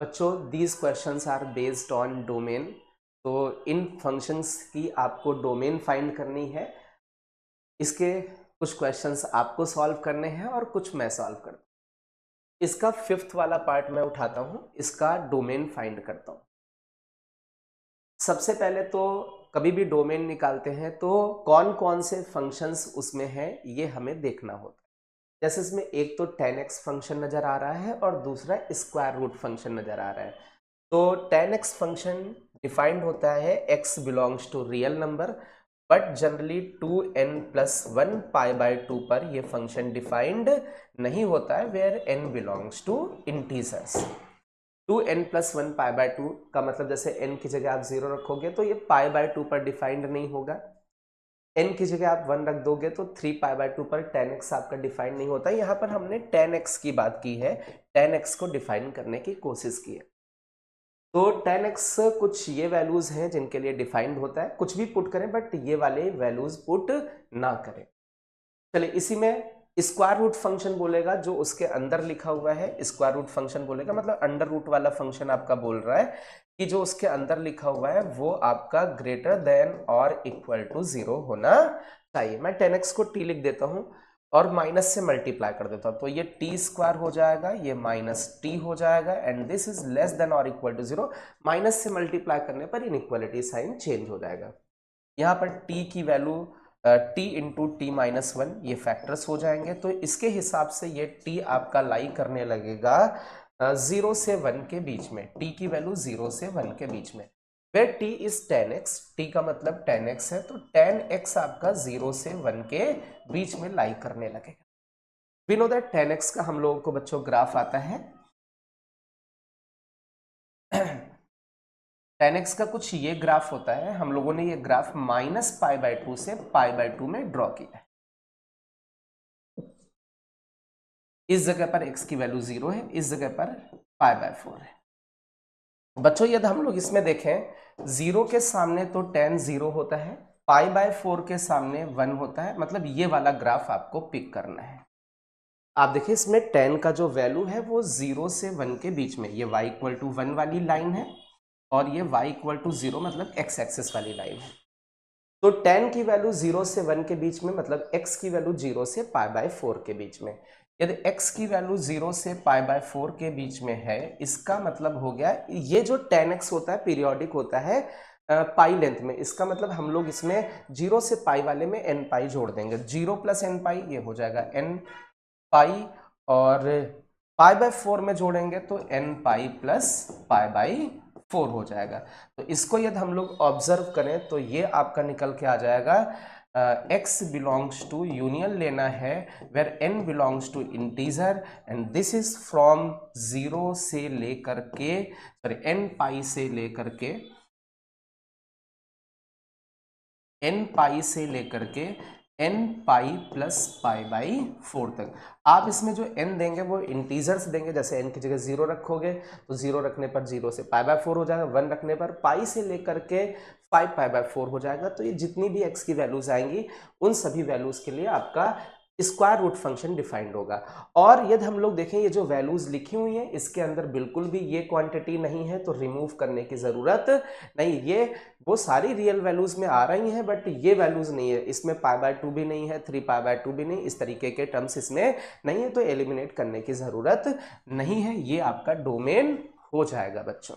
बच्चों these questions are based on domain. तो इन फंक्शंस की आपको डोमेन फाइंड करनी है। इसके कुछ क्वेश्चंस आपको सॉल्व करने हैं और कुछ मैं सॉल्व करता हूँ। इसका 5th वाला पार्ट मैं उठाता हूँ, इसका डोमेन फाइंड करता हूँ। सबसे पहले तो कभी भी डोमेन निकालते हैं तो कौन कौन से फंक्शंस उसमें हैं ये हमें देखना होता है। जैसे इसमें एक तो 10x फंक्शन नजर आ रहा है और दूसरा स्क्वायर रूट फंक्शन नजर आ रहा है। तो 10x फंक्शन डिफाइंड होता है x belongs to real number, but generally 2n+1 π/2 पर ये फंक्शन डिफाइंड नहीं होता है, where n belongs to integers. 2n+1 π/2 का मतलब जैसे n की जगह आप 0 रखोगे तो ये π/2 पर डिफाइंड नहीं होगा। n की जगह आप 1 रख दोगे तो 3 π/2 पर 10x आपका डिफाइन नहीं होता। यहाँ पर हमने 10x की बात की है, 10x को डिफाइन करने की कोशिश की है। तो 10x कुछ ये वैल्यूज हैं जिनके लिए डिफाइंड होता है, कुछ भी पुट करें बट ये वाले वैल्यूज पुट ना करें। चलिए इसी में स्क्वायर रूट फंक्शन बोलेगा जो उसके अंदर लिखा हुआ है। स्क्वायर रूट फंक्शन बोलेगा मतलब अंडर रूट वाला फंक्शन आपका बोल रहा है कि जो उसके अंदर लिखा हुआ है वो आपका ग्रेटर देन और इक्वल टू 0 होना चाहिए। मैं 10x को t लिख देता हूं और माइनस से मल्टीप्लाई कर देता हूं, तो ये टी स्क्वायर हो जाएगा, ये -t हो जाएगा and this is less than और इक्वल टू 0। माइनस से मल्टीप्लाई करने पर इनइक्वालिटी साइन चेंज हो जाएगा। यहाँ पर t की वैल्यू t इंटू t-1 ये फैक्टर्स हो जाएंगे, तो इसके हिसाब से ये t आपका लाई करने लगेगा 0 से 1 के बीच में। t की वैल्यू 0 से 1 के बीच में, where t is 10x, t का मतलब 10x है, तो 10x आपका 0 से 1 के बीच में लाई करने लगेगा। वी नो दैट 10x का हम लोगों को बच्चों ग्राफ आता है 10x का कुछ ये ग्राफ होता है। हम लोगों ने ये ग्राफ -π/2 से π/2 में ड्रॉ किया है। इस जगह पर x की वैल्यू 0 है, इस जगह पर π/4 है। बच्चों यदि हम लोग इसमें देखें 0 के सामने तो tan 0 होता है, π/4 के सामने 1 होता है, मतलब ये वाला ग्राफ आपको पिक करना है। आप देखिए इसमें tan का जो वैल्यू है वो 0 से 1 के बीच में, ये y = 1 वाली लाइन है और ये y = 0 मतलब x एक्सिस वाली लाइन है। तो tan की वैल्यू 0 से 1 के बीच में मतलब x की वैल्यू 0 से π/4 के बीच में। यदि x की वैल्यू 0 से π/4 के बीच में है, इसका मतलब हो गया ये जो tan x होता है पीरियोडिक होता है पाई लेंथ में। इसका मतलब हम लोग इसमें 0 से पाई वाले में n पाई जोड़ देंगे, 0 + n पाई ये हो जाएगा n पाई, और π/4 में जोड़ेंगे तो n पाई प्लस π/4 हो जाएगा। तो इसको यदि हम लोग ऑब्जर्व करें तो ये आपका निकल के आ जाएगा x बिलोंग्स टू यूनियन लेना है where n belongs to integer and this is from 0 से लेकर के सॉरी n पाई से लेकर के n पाई से लेकर के n पाई प्लस π/4 तक। आप इसमें जो n देंगे वो इंटीजर्स देंगे, जैसे n की जगह 0 रखोगे तो 0 रखने पर 0 से π/4 हो जाएगा, 1 रखने पर पाई से लेकर के 5 π/4 हो जाएगा। तो ये जितनी भी x की वैल्यूज आएंगी उन सभी वैल्यूज के लिए आपका स्क्वायर रूट फंक्शन डिफाइंड होगा। और यदि हम लोग देखें ये जो वैल्यूज लिखी हुई हैं इसके अंदर बिल्कुल भी ये क्वांटिटी नहीं है तो रिमूव करने की जरूरत नहीं। ये वो सारी रियल वैल्यूज में आ रही हैं बट ये वैल्यूज नहीं है, इसमें π/2 भी नहीं है, 3π/2 भी नहीं, इस तरीके के टर्म्स इसमें नहीं है, तो एलिमिनेट करने की जरूरत नहीं है। ये आपका डोमेन हो जाएगा बच्चों।